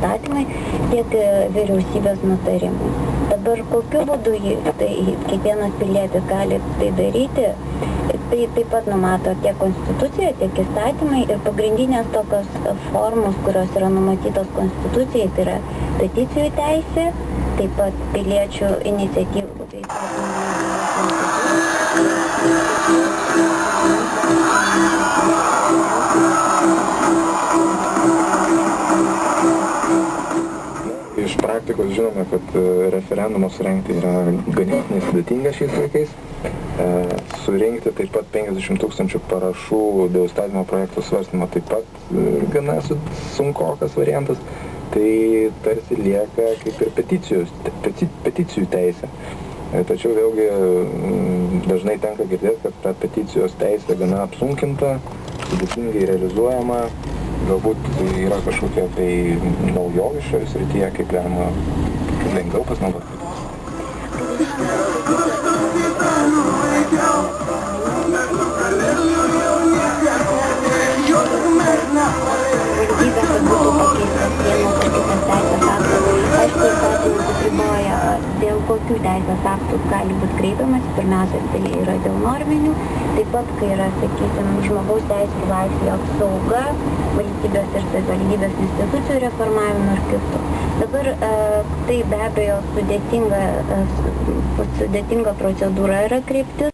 įstatymai, tiek vyriausybės nutarimai. Dabar kokiu būdu kiekvienas pilietis gali tai daryti, tai taip pat numato tiek konstitucija, tiek įstatymai ir pagrindinės tokios formos, kurios yra numatytos konstitucijai, tai yra peticijų teisė, taip pat piliečių iniciatyvų. Iš praktikos žinome, kad referendumus surengti yra ganėtinai sudėtinga šiais laikais. Surinkti taip pat 50 000 parašų dėl įstatymo projekto svarstymo taip pat gana sunkokas variantas. Tai tarsi lieka kaip ir peticijų teisė. Tačiau vėlgi dažnai tenka girdėti, kad ta peticijos teisė gana apsunkinta, sudėtingai realizuojama. Galbūt yra kažkokia tai naujovė šioje srityje, kaip galima lengviau pasinaudoti. Dėl kokių teisės aktų gali būti kreipiamas, pirmiausia, tai yra dėl norminių, taip pat, kai yra, sakysim, žmogaus teisų laisvių apsauga, valstybės ir savivaldybės institucijų reformavimo ir kitų. Dabar tai be abejo sudėtinga procedūra yra kreiptis.